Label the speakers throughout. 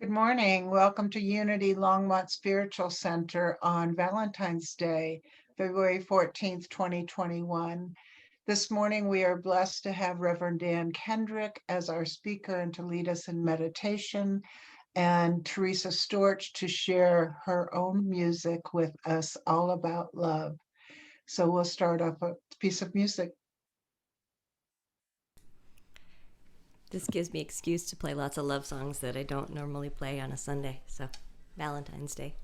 Speaker 1: Good morning. Welcome to Unity Longmont Spiritual Center on Valentine's Day, February 14th, 2021. This morning, we are blessed to have Rev Dan Kendrick as our speaker and to lead us in meditation, and Teresa Storch to share her own music with us all about love. So we'll start off a piece of music.
Speaker 2: This gives me excuse to play lots of love songs that I don't normally play on a Sunday. So, Valentine's Day.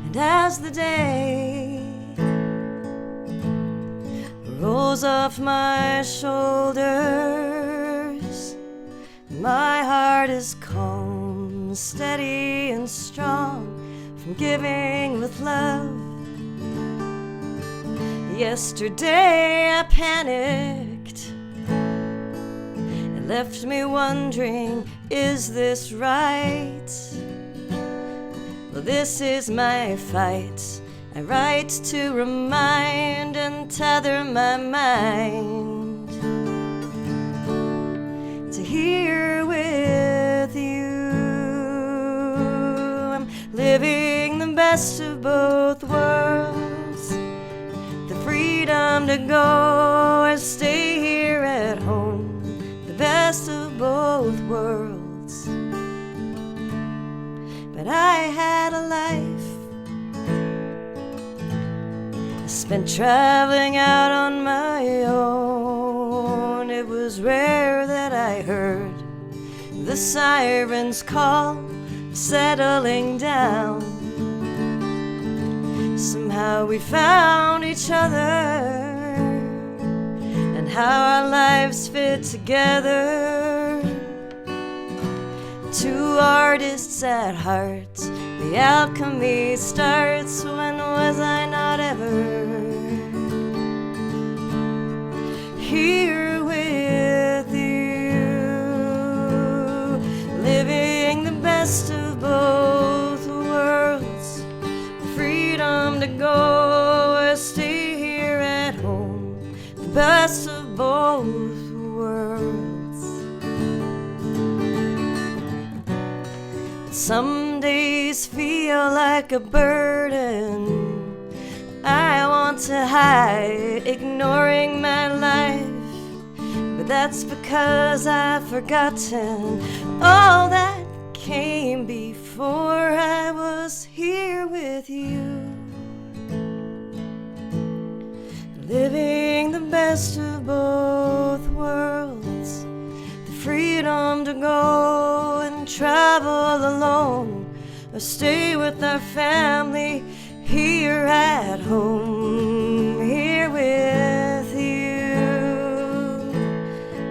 Speaker 2: And as the day rolls off my shoulders, my heart is calm, steady and strong from giving with love. Yesterday I panicked. It left me wondering, is this right? Well, this is my fight. I write to remind and tether my mind to here with you. I'm living the best of both worlds, the freedom to go or stay here at home, the best of both worlds. But I had a life spent traveling out on my own. It was rare that I heard the sirens call, settling down. Somehow we found each other, and how our lives fit together. Two artists at heart, the alchemy starts. When was I not ever here with you, living the best of both worlds, the freedom to go or stay here at home, the best of both worlds. Some days feel like a burden I want to hide, ignoring my life. But that's because I've forgotten all that came before I was here with you, living the best of both worlds, the freedom to go and travel alone or stay with our family here at home, here with you.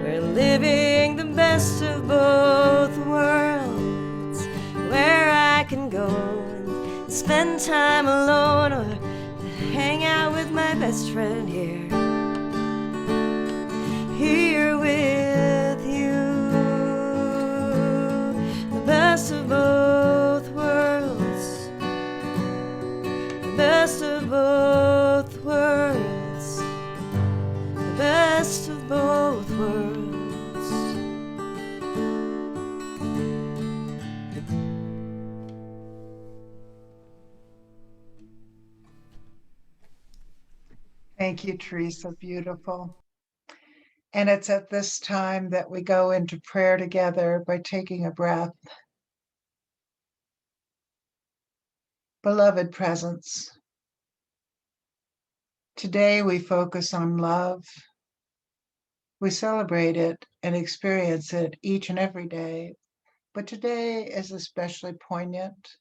Speaker 2: We're living the best of both worlds, where I can go and spend time alone or hang out with my best friend here, here with you. The best of both worlds, the best of both worlds, the best of both worlds.
Speaker 1: Thank you, Teresa. Beautiful. And it's at this time that we go into prayer together by taking a breath. Beloved presence, today we focus on love. We celebrate it and experience it each and every day, but today is especially poignant.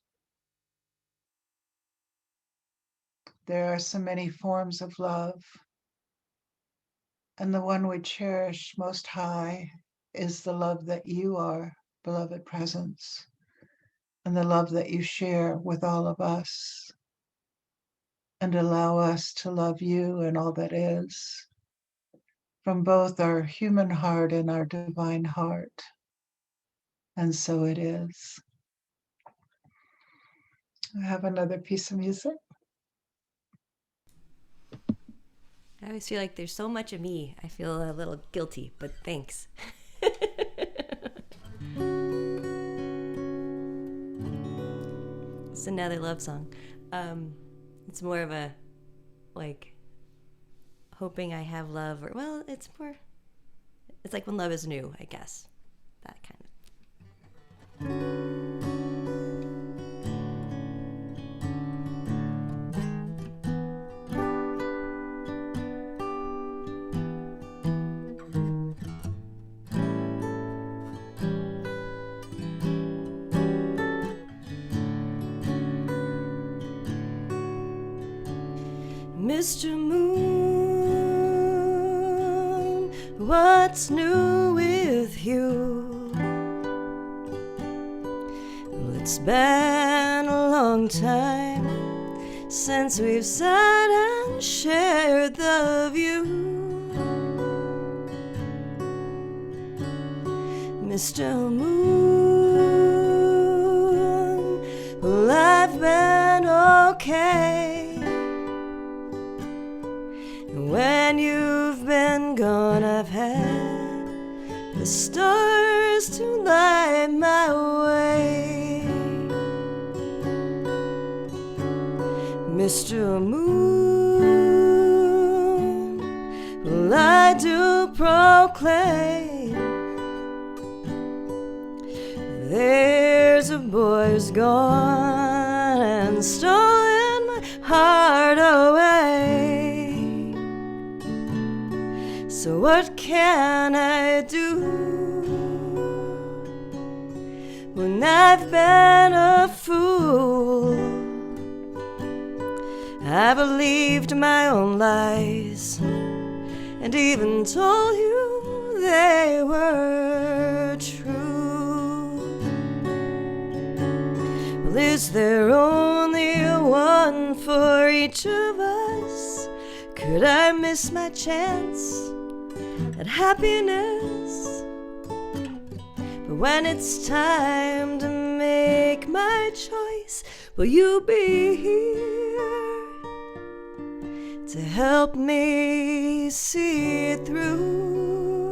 Speaker 1: There are so many forms of love, and the one we cherish most high is the love that you are, beloved presence, and the love that you share with all of us, and allow us to love you and all that is. from both our human heart and our divine heart. And so it is. I have another piece of music.
Speaker 2: I always feel like there's so much of me. I feel a little guilty, but thanks. It's another love song. It's more of a, like, hoping I have love, or, well, it's like when love is new, I guess. That kind of. Mr. Moon, what's new with you? Well, it's been a long time since we've sat and shared the view. Mr. Moon, well, I've been okay. When you've been gone, I've had the stars to light my way. Mr. Moon, well, I do proclaim there's a boy who's gone and stolen my heart away. So what can I do when I've been a fool? I believed my own lies and even told you they were true. Well, is there only one for each of us? Could I miss my chance at happiness? But when it's time to make my choice, will you be here to help me see it through?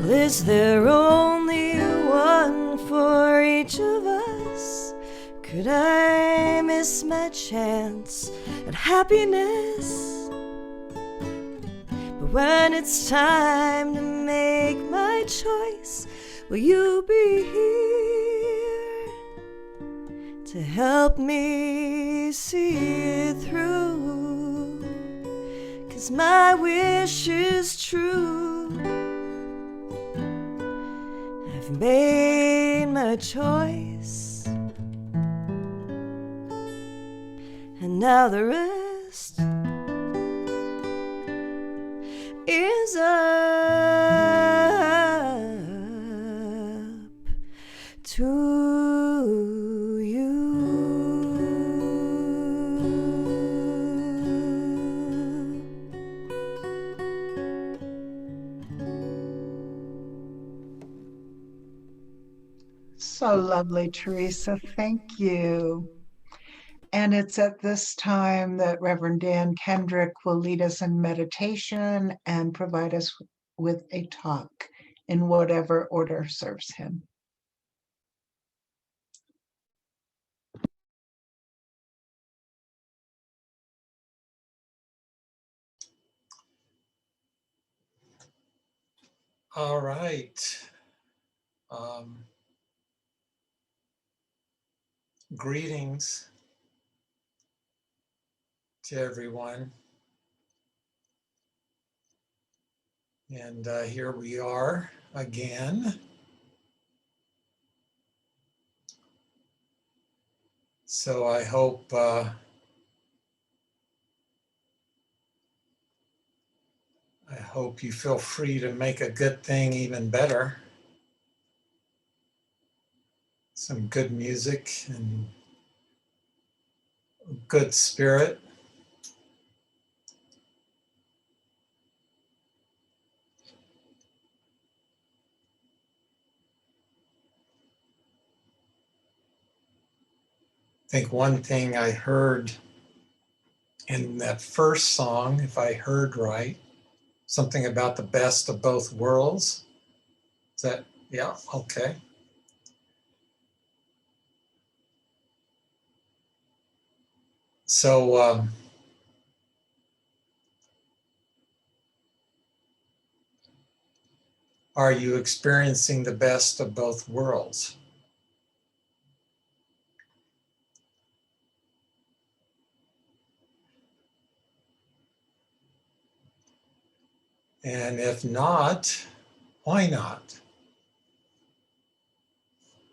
Speaker 2: Is there only one for each of us? Could I miss my chance at happiness? But when it's time to make my choice, will you be here to help me see it through? 'Cause my wish is true. I've made my choice, and now the rest is up to you.
Speaker 1: So lovely, Teresa. Thank you. And it's at this time that Reverend Dan Kendrick will lead us in meditation and provide us with a talk in whatever order serves him.
Speaker 3: All right. Greetings to everyone. And here we are again. So I hope hope you feel free to make a good thing even better. Some good music and good spirit. I think one thing I heard in that first song, if I heard right, something about the best of both worlds. Is that, yeah, okay. So are you experiencing the best of both worlds? And if not, why not?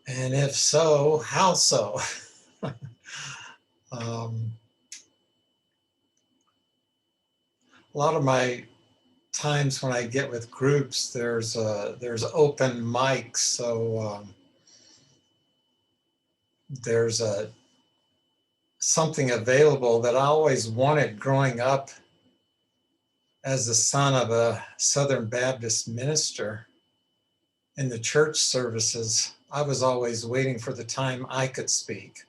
Speaker 3: And if so, how so? A lot of my times when I get with groups, there's open mics, so there's something available that I always wanted growing up as the son of a Southern Baptist minister. In the church services, I was always waiting for the time I could speak.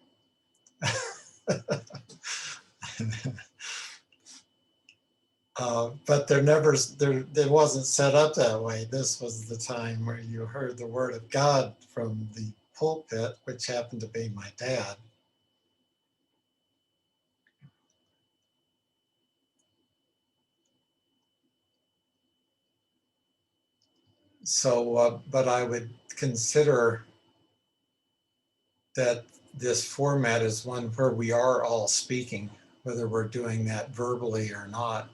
Speaker 3: But there wasn't set up that way. This was the time where you heard the word of God from the pulpit, which happened to be my dad. So, but I would consider that this format is one where we are all speaking, whether we're doing that verbally or not.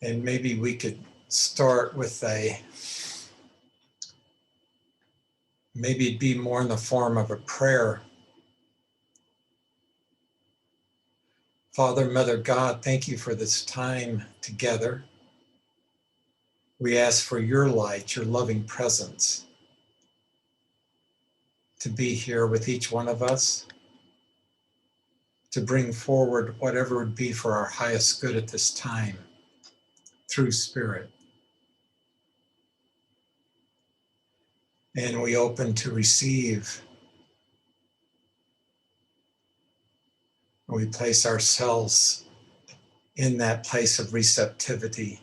Speaker 3: And maybe we could start with maybe it'd be more in the form of a prayer. Father, Mother God, thank you for this time together. We ask for your light, your loving presence to be here with each one of us, to bring forward whatever would be for our highest good at this time through Spirit. And we open to receive. We place ourselves in that place of receptivity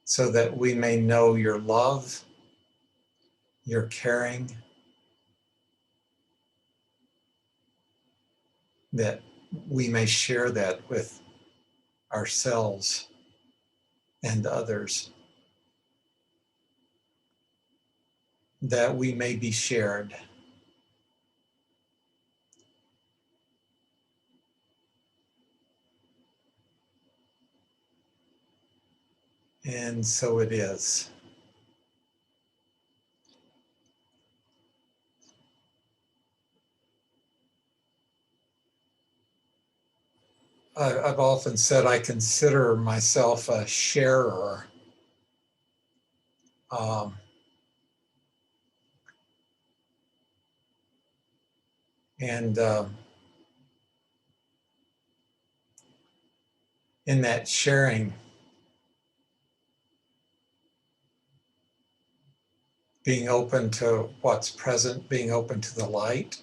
Speaker 3: so that we may know your love, your caring, that we may share that with ourselves and others, that we may be shared. And so it is. I've often said I consider myself a sharer. And in that sharing, being open to what's present, being open to the light.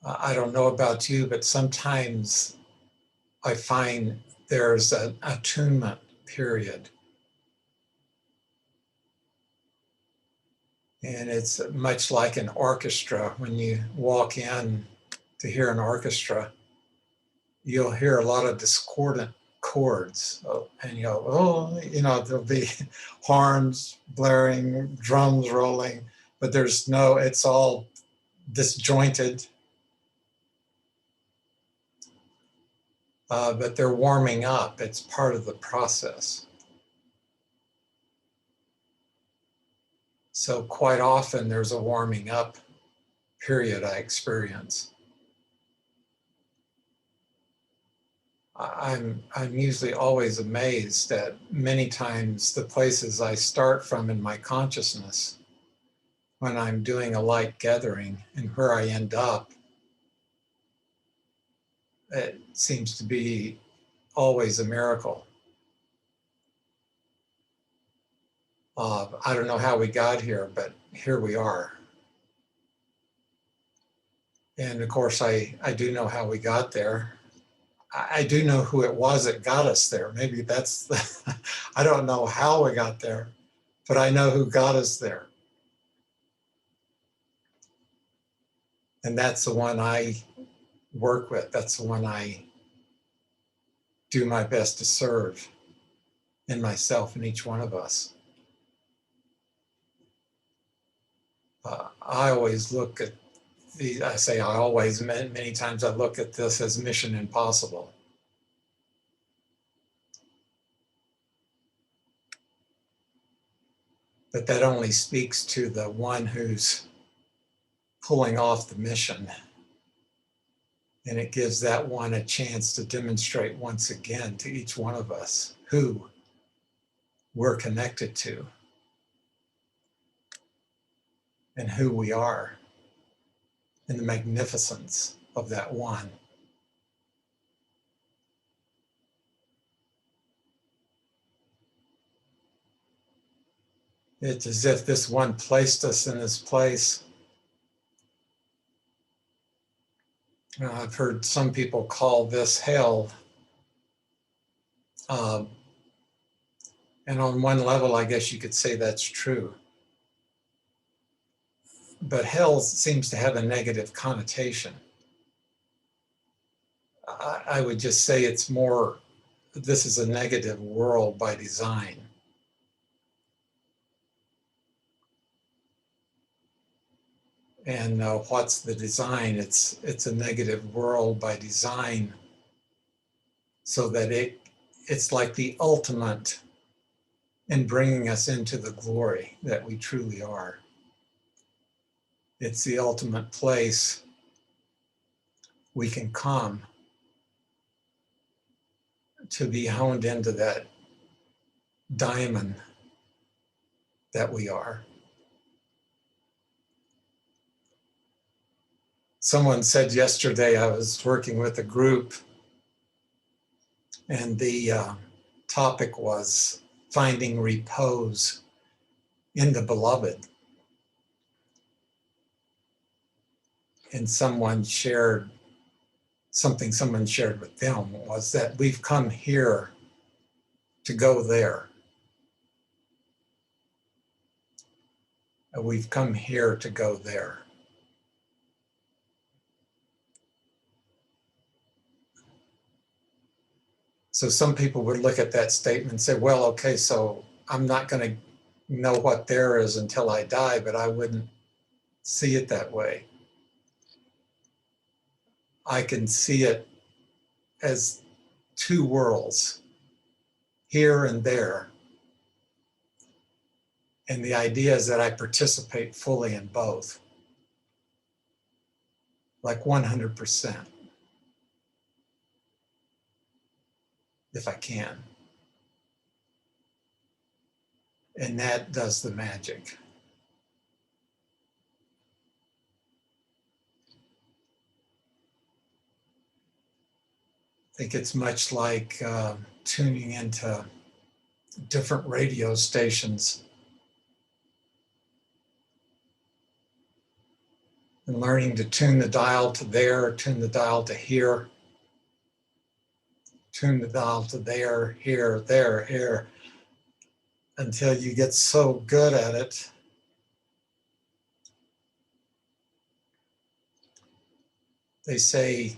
Speaker 3: I don't know about you, but sometimes I find there's an attunement period. And it's much like an orchestra. When you walk in to hear an orchestra, you'll hear a lot of discordant chords. And there'll be horns blaring, drums rolling. but it's all disjointed. But they're warming up. It's part of the process. So quite often there's a warming up period I experience. I'm usually always amazed at many times the places I start from in my consciousness when I'm doing a light gathering, and where I end up. It seems to be always a miracle. I don't know how we got here, but here we are. And of course, I do know how we got there. I do know who it was that got us there. Maybe that's I don't know how we got there, but I know who got us there. And that's the one I work with. That's the one I do my best to serve in myself and each one of us. I always look at I say I always, many times I look at this as mission impossible. But that only speaks to the one who's pulling off the mission. And it gives that one a chance to demonstrate once again to each one of us who we're connected to and who we are in the magnificence of that one. It's as if this one placed us in this place. I've heard some people call this hell. And on one level, I guess you could say that's true. But hell seems to have a negative connotation. I would just say it's more, this is a negative world by design. And what's the design? It's a negative world by design, so that it's like the ultimate in bringing us into the glory that we truly are. It's the ultimate place we can come to be honed into that diamond that we are. Someone said yesterday, I was working with a group, and the topic was finding repose in the beloved. And someone shared with them was that we've come here to go there. We've come here to go there. So some people would look at that statement and say, well, okay, so I'm not going to know what there is until I die, but I wouldn't see it that way. I can see it as two worlds, here and there. And the idea is that I participate fully in both, like 100%, if I can. And that does the magic. I think it's much like tuning into different radio stations and learning to tune the dial to there, tune the dial to here, tune the dial to there, here, until you get so good at it they say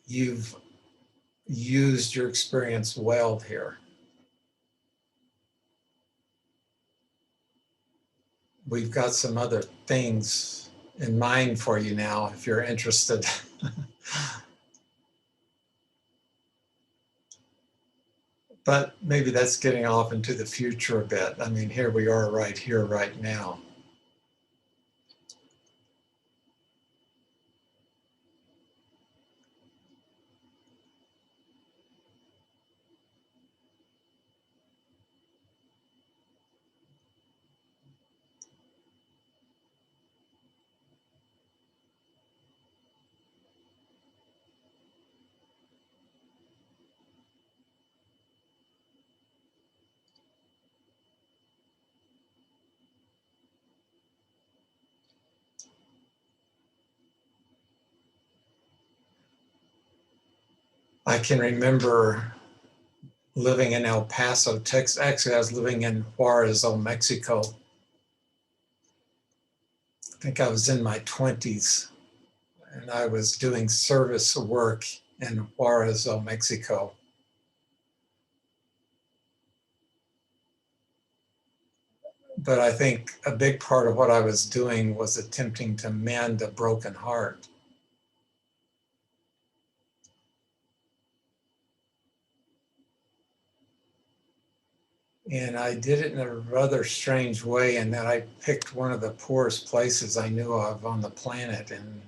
Speaker 3: you've used your experience well here. we've got some other things in mind for you now, if you're interested. But maybe that's getting off into the future a bit. I mean, here we are right here, right now. I can remember living in El Paso, Texas. Actually, I was living in Juarez, Mexico. I think I was in my 20s, and I was doing service work in Juarez, Mexico. But I think a big part of what I was doing was attempting to mend a broken heart. And I did it in a rather strange way, in that I picked one of the poorest places I knew of on the planet and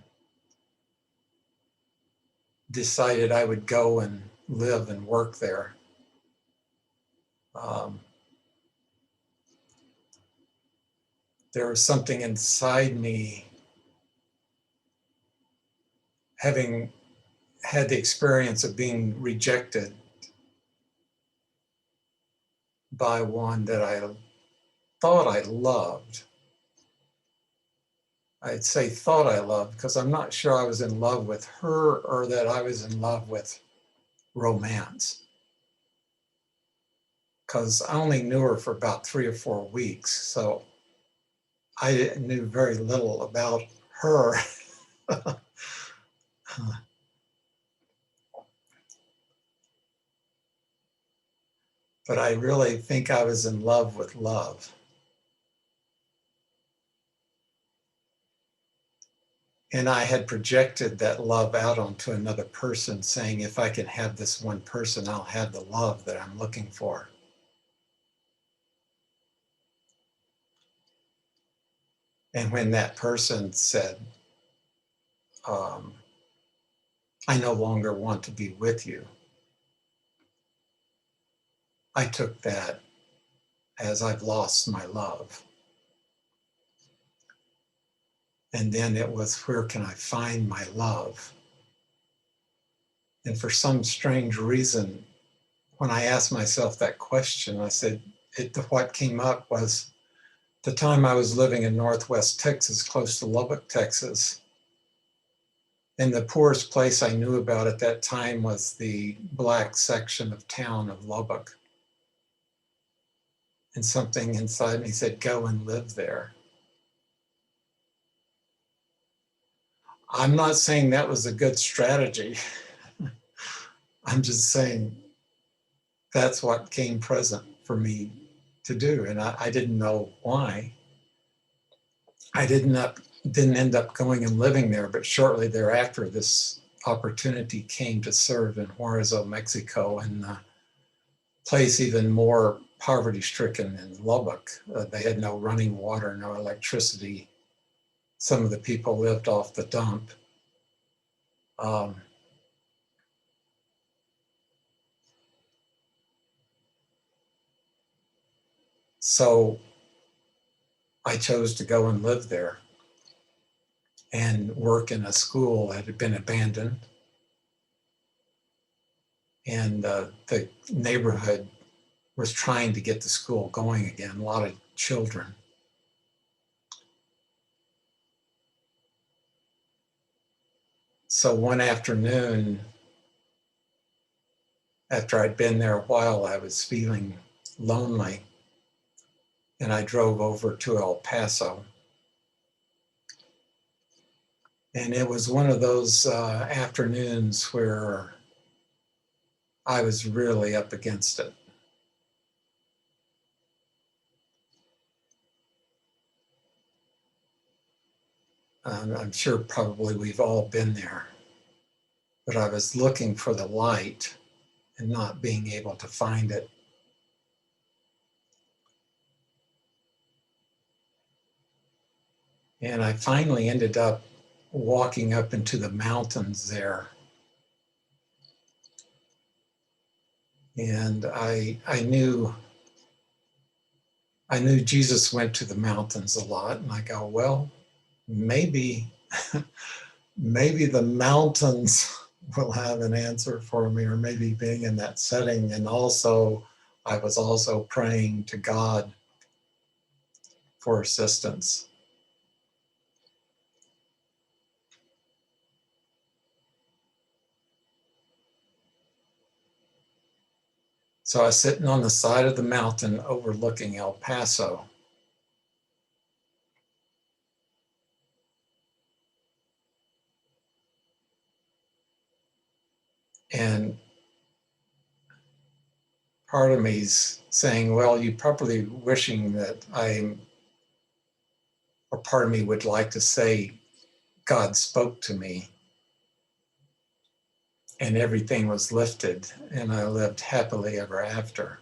Speaker 3: decided I would go and live and work there. There was something inside me, having had the experience of being rejected by one that I thought I loved. I'd say thought I loved because I'm not sure I was in love with her or that I was in love with romance. Because I only knew her for about 3 or 4 weeks, so I knew very little about her. But I really think I was in love with love. And I had projected that love out onto another person, saying, if I can have this one person, I'll have the love that I'm looking for. And when that person said, I no longer want to be with you, I took that as I've lost my love. And then it was, where can I find my love? And for some strange reason, when I asked myself that question, I said, what came up was the time I was living in Northwest Texas, close to Lubbock, Texas. And the poorest place I knew about at that time was the black section of town of Lubbock. And something inside me said, go and live there. I'm not saying that was a good strategy. I'm just saying that's what came present for me to do. And I didn't know why. I didn't end up going and living there, but shortly thereafter, this opportunity came to serve in Juarez, Mexico, and a place even more poverty-stricken in Lubbock. They had no running water, no electricity. Some of the people lived off the dump. So I chose to go and live there and work in a school that had been abandoned. And the neighborhood was trying to get the school going again, a lot of children. So one afternoon, after I'd been there a while, I was feeling lonely, and I drove over to El Paso. And it was one of those afternoons where I was really up against it. I'm sure probably we've all been there, but I was looking for the light and not being able to find it. And I finally ended up walking up into the mountains there. And I knew Jesus went to the mountains a lot. And I go, well, maybe the mountains will have an answer for me, or maybe being in that setting. And also, I was also praying to God for assistance. So I was sitting on the side of the mountain overlooking El Paso. And part of me's saying, well, you probably wishing that or part of me would like to say, God spoke to me and everything was lifted and I lived happily ever after.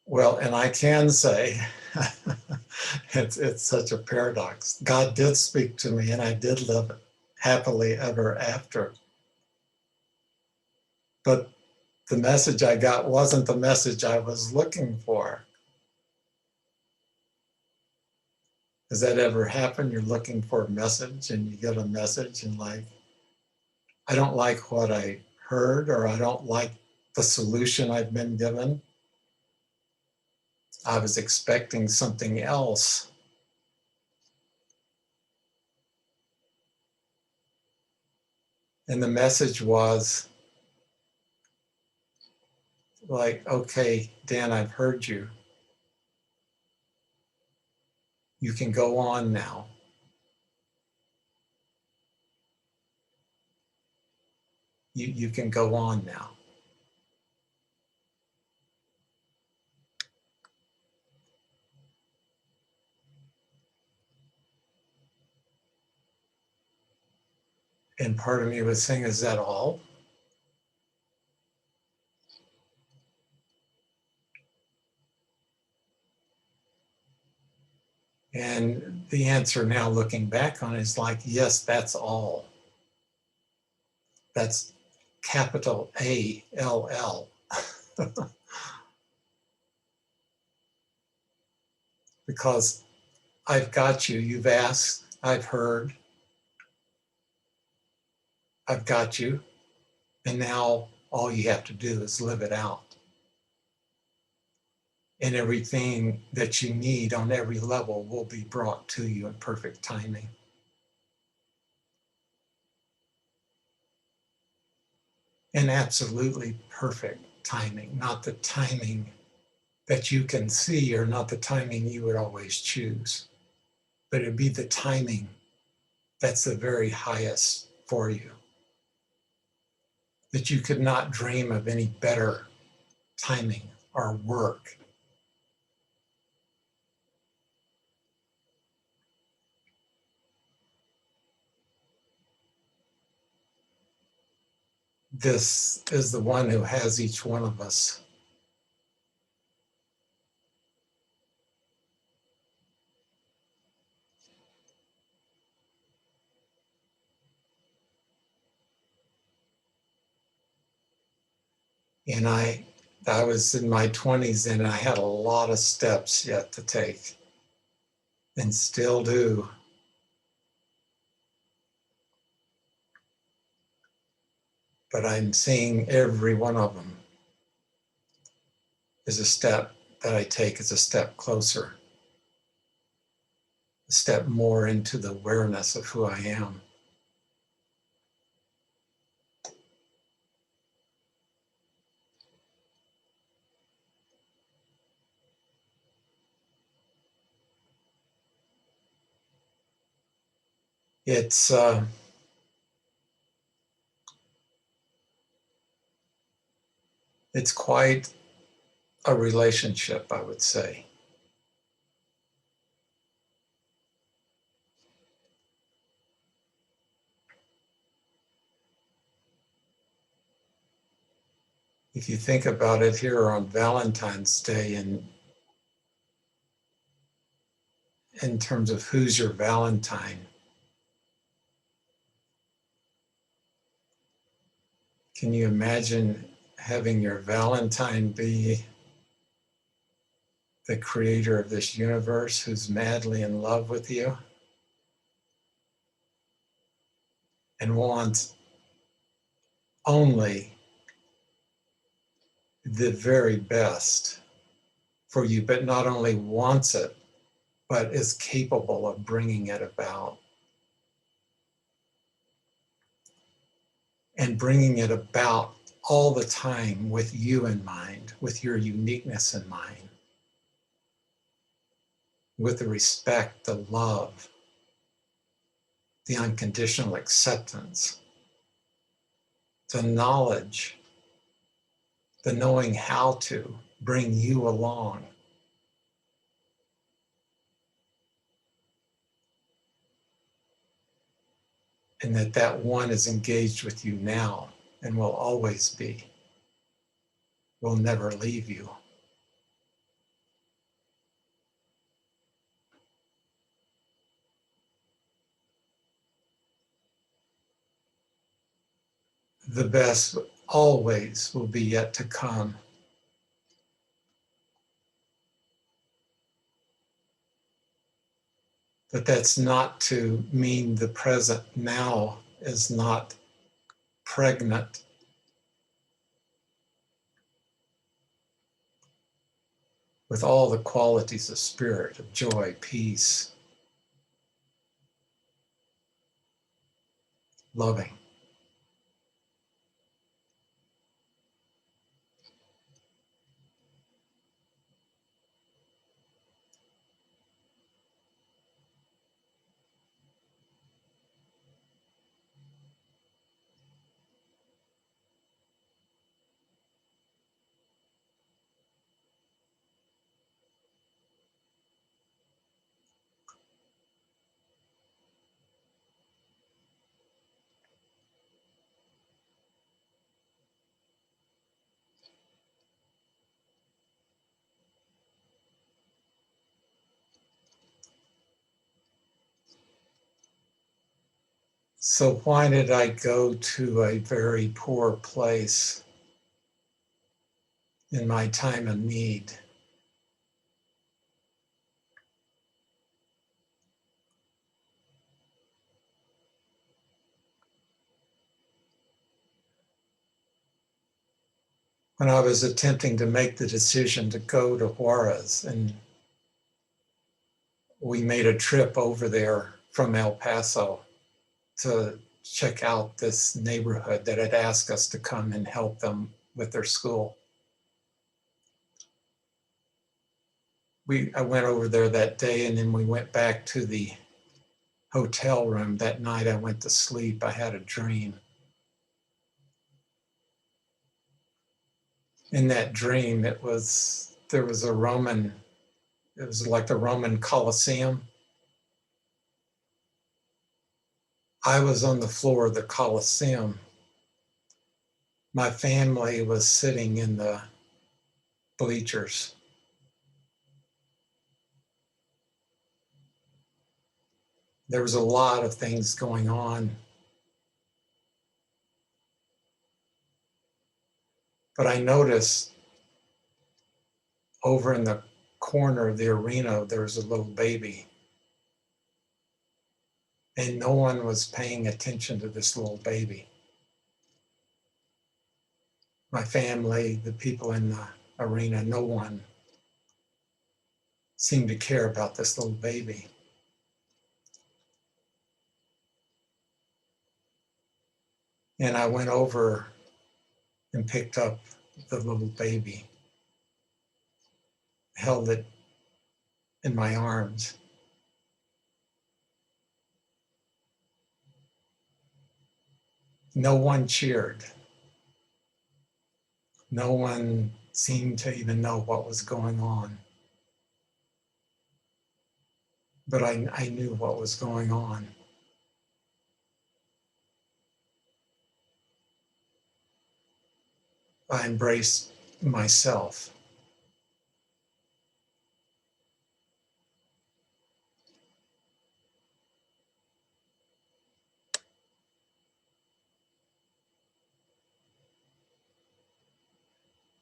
Speaker 3: Well, and I can say, it's such a paradox. God did speak to me and I did live happily ever after. But the message I got wasn't the message I was looking for. Has that ever happened? You're looking for a message and you get a message and like, I don't like what I heard, or I don't like the solution I've been given. I was expecting something else. And the message was like, okay, Dan, I've heard you. You can go on now. You can go on now. And part of me was saying, is that all? And the answer now looking back on it is like, yes, that's all. That's capital ALL. Because I've got you, you've asked, I've heard, I've got you, and now all you have to do is live it out. And everything that you need on every level will be brought to you in perfect timing. And absolutely perfect timing, not the timing that you can see or not the timing you would always choose, but it'd be the timing that's the very highest for you, that you could not dream of any better timing or work. This is the one who has each one of us. And I was in my 20s and I had a lot of steps yet to take, and still do. But I'm seeing every one of them is a step that I take as a step closer, a step more into the awareness of who I am. It's It's quite a relationship, I would say. If you think about it here on Valentine's Day, and in terms of who's your Valentine, can you imagine having your Valentine be the creator of this universe who's madly in love with you and wants only the very best for you, but not only wants it, but is capable of bringing it about. And bringing it about all the time with you in mind, with your uniqueness in mind, with the respect, the love, the unconditional acceptance, the knowledge, the knowing how to bring you along. And that one is engaged with you now and will always be, will never leave you. The best always will be yet to come. But that's not to mean the present now is not pregnant with all the qualities of spirit, of joy, peace, loving. So why did I go to a very poor place in my time of need? When I was attempting to make the decision to go to Juarez, and we made a trip over there from El Paso to check out this neighborhood that had asked us to come and help them with their school. I went over there that day, and then we went back to the hotel room. That night I went to sleep. I had a dream. In that dream, there was a Roman, it was like the Roman Colosseum. I was on the floor of the Colosseum. My family was sitting in the bleachers. There was a lot of things going on. But I noticed over in the corner of the arena, there was a little baby. And no one was paying attention to this little baby. My family, the people in the arena, no one seemed to care about this little baby. And I went over and picked up the little baby, held it in my arms. No one cheered. No one seemed to even know what was going on. But I knew what was going on. I embraced myself.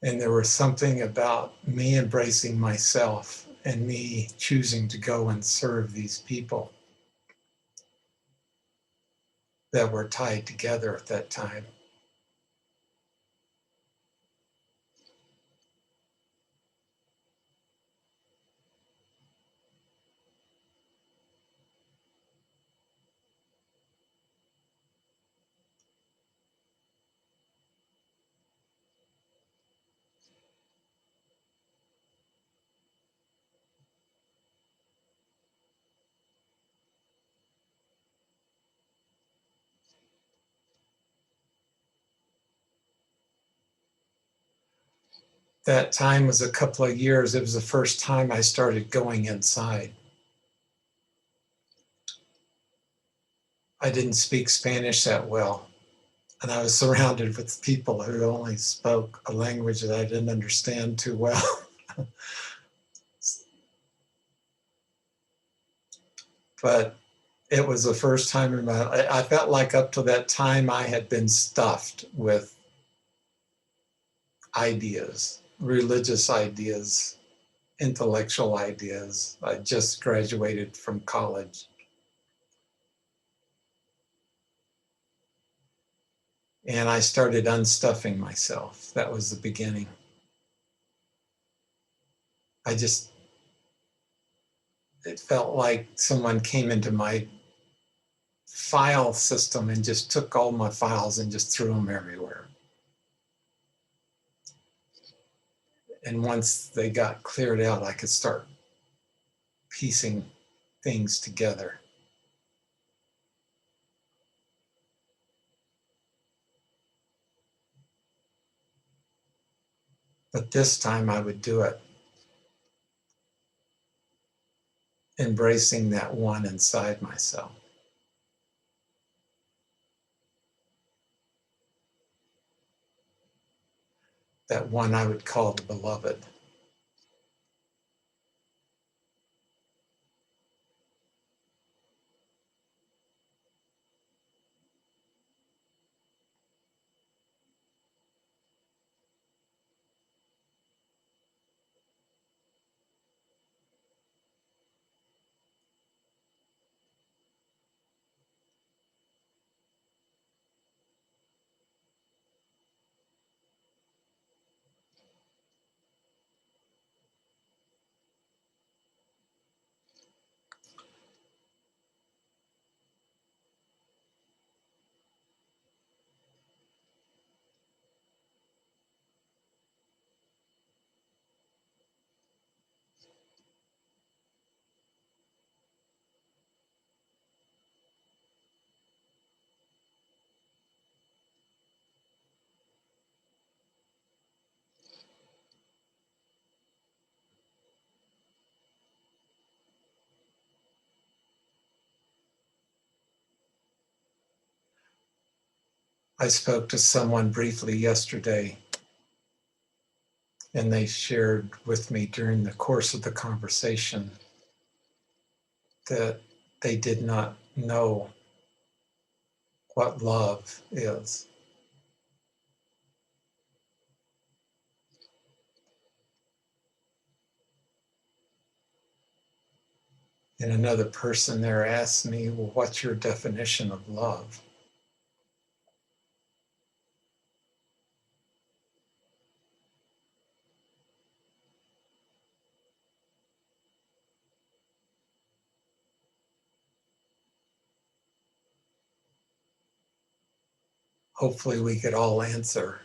Speaker 3: And there was something about me embracing myself and me choosing to go and serve these people that were tied together at that time. That time was a couple of years. It was the first time I started going inside. I didn't speak Spanish that well, and I was surrounded with people who only spoke a language that I didn't understand too well. But it was the first time in my life. I felt like up to that time I had been stuffed with ideas, religious ideas, intellectual ideas. I just graduated from college. And I started unstuffing myself. That was the beginning. It felt like someone came into my file system and just took all my files and just threw them everywhere. And once they got cleared out, I could start piecing things together. But this time I would do it embracing that one inside myself. That one I would call the beloved. I spoke to someone briefly yesterday, and they shared with me during the course of the conversation that they did not know what love is. And another person there asked me, well, what's your definition of love? Hopefully we could all answer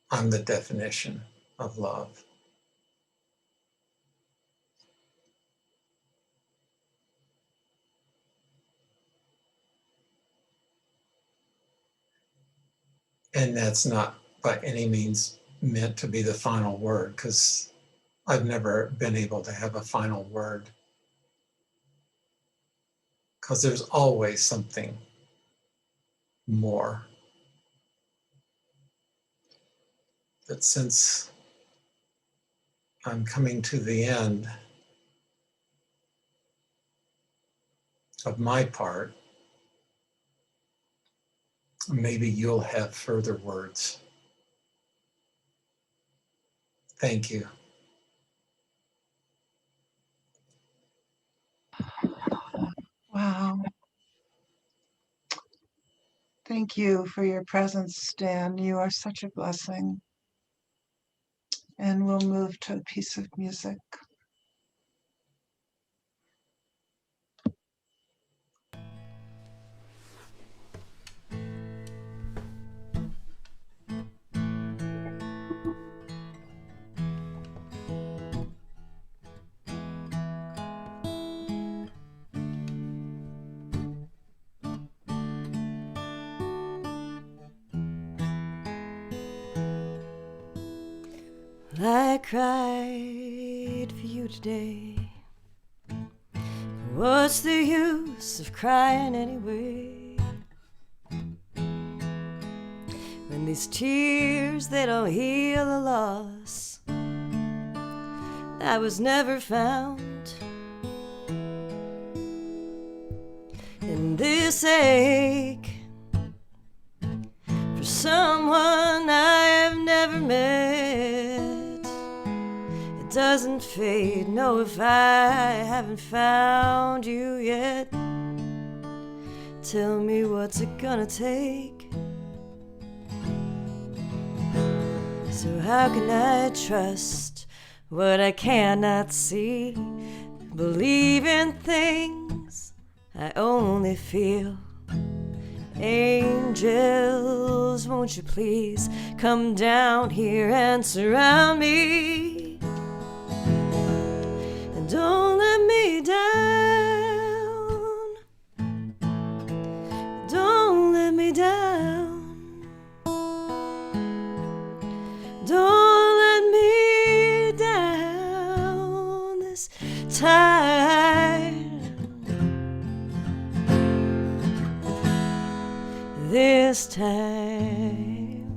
Speaker 3: on the definition of love. And that's not by any means meant to be the final word, because I've never been able to have a final word. Because there's always something more. But since I'm coming to the end of my part, maybe you'll have further words. Thank you.
Speaker 1: Wow. Thank you for your presence, Dan. You are such a blessing. And we'll move to a piece of music.
Speaker 2: I cried for you today. What's the use of crying anyway? When these tears, they don't heal a loss that was never found. And this ache for someone I have never met, it doesn't fade, no, if I haven't found you yet. Tell me, what's it gonna take? So how can I trust what I cannot see? Believe in things I only feel. Angels, won't you please come down here and surround me? And don't let me down. Don't let me down. Don't let me down this time. This time.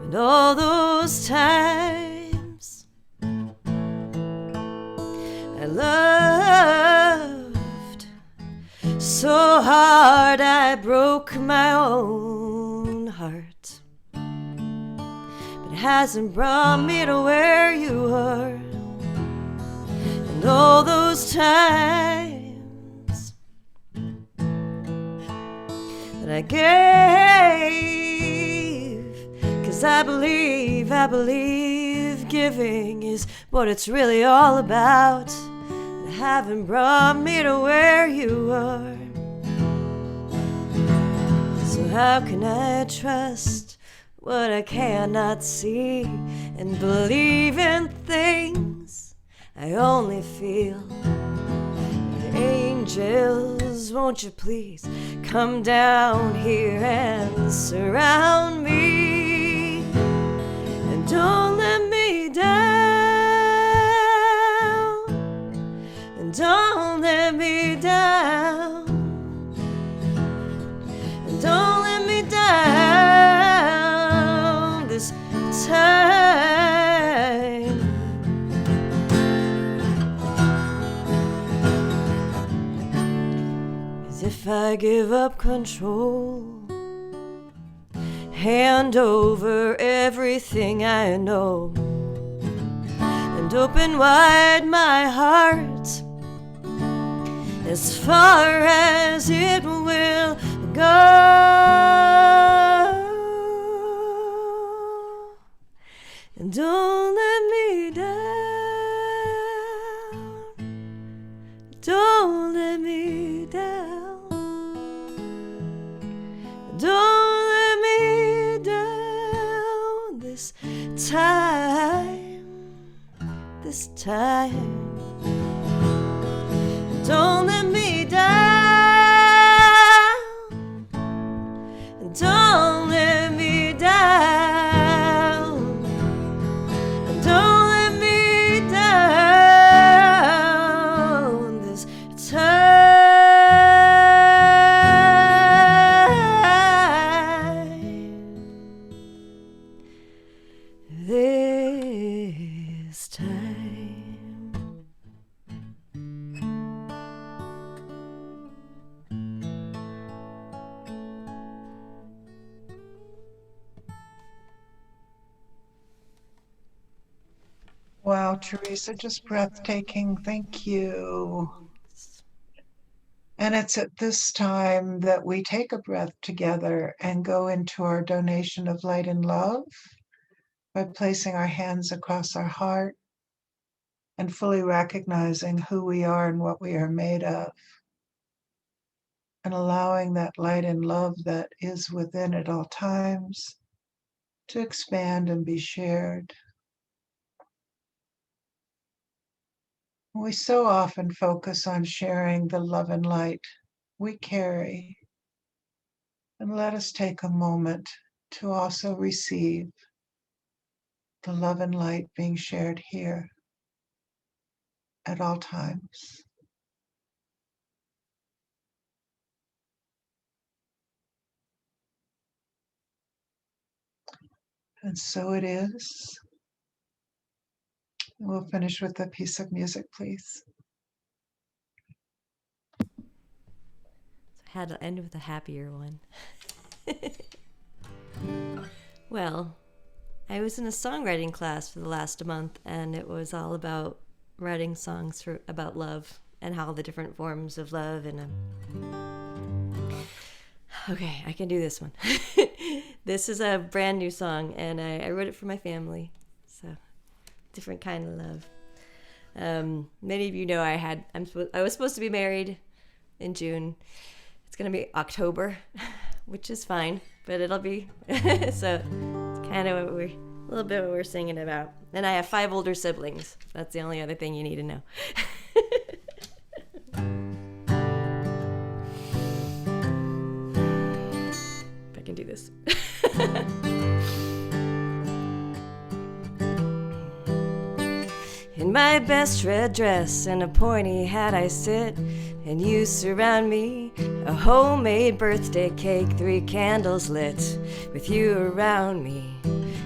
Speaker 2: And all those times I loved so hard I broke my own heart, but it hasn't brought me to where you are. And all those times that I gave, 'cause I believe giving is what it's really all about. It haven't brought me to where you are. So how can I trust what I cannot see, and believe in things I only feel? Angels, won't you please come down here and surround me? And don't let me down. And don't let me down. And don't let me down this time. If I give up control, hand over everything I know, and open wide my heart as far as it will go, and don't let me down. Don't let me down. Don't let me down this time, this time. Don't let me down.
Speaker 1: Wow, Teresa, just breathtaking. Thank you. And it's at this time that we take a breath together and go into our donation of light and love by placing our hands across our heart and fully recognizing who we are and what we are made of, and allowing that light and love that is within at all times to expand and be shared. We so often focus on sharing the love and light we carry, and let us take a moment to also receive the love and light being shared here at all times. And so it is. We'll finish with a piece of music, please.
Speaker 2: I had to end with a happier one. Well, I was in a songwriting class for the last month, and it was all about writing songs about love and how the different forms of love and okay, I can do this one. This is a brand new song, and I wrote it for my family. So, different kind of love. Many of you know I was supposed to be married in June. It's gonna be October, which is fine, but it'll be so. It's kind of a little bit what we're singing about. And I have 5 older siblings. That's the only other thing you need to know. If I can do this. In my best red dress and a pointy hat I sit, and you surround me, a homemade birthday cake, 3 candles lit, with you around me.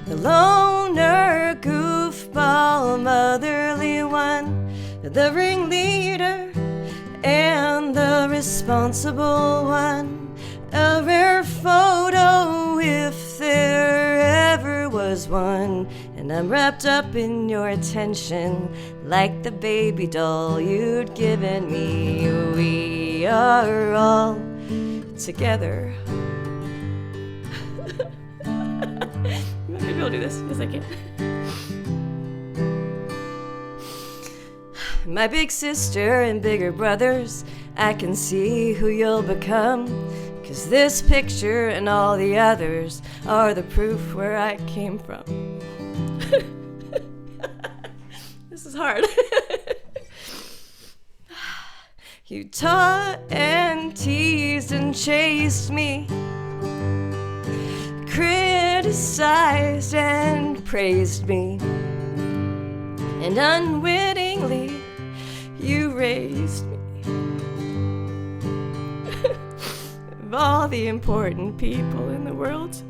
Speaker 2: The loner, goofball, motherly one, the ringleader, and the responsible one. A rare photo, if there ever was one, and I'm wrapped up in your attention, like the baby doll you'd given me. We are all together. Maybe I'll do this. Yes, I can. My big sister and bigger brothers, I can see who you'll become. 'Cause this picture and all the others are the proof where I came from. This is hard. You taught and teased and chased me, criticized and praised me, and unwittingly you raised me. Of all the important people in the world,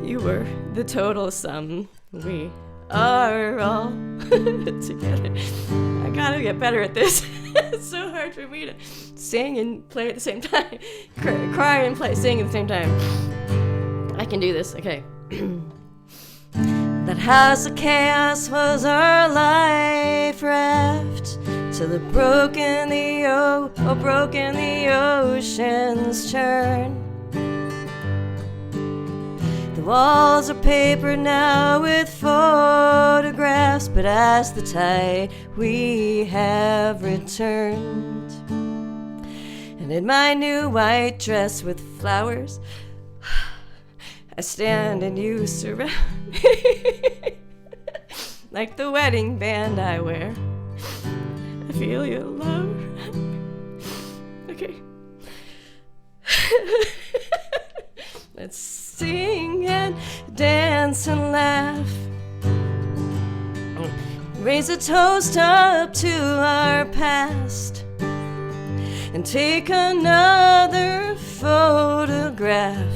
Speaker 2: you were the total sum. We are all together. I gotta get better at this. It's so hard for me to sing and play at the same time. Cry and play, sing at the same time. I can do this, okay. That house of chaos was our life raft, till it broke in the ocean's churn. The walls are papered now with photographs, but as the tide we have returned. And in my new white dress with flowers, I stand and you surround me. Like the wedding band I wear, I feel your love. Okay. Let's sing and dance and laugh. Raise a toast up to our past, and take another photograph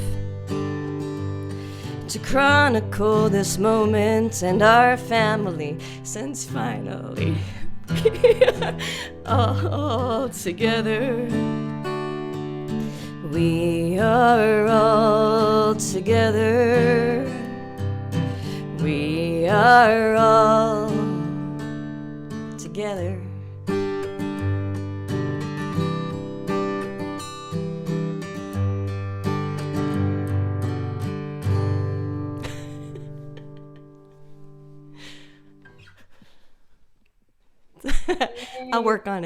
Speaker 2: to chronicle this moment and our family, since finally all together. We are all together. We are all together. I'll work on it.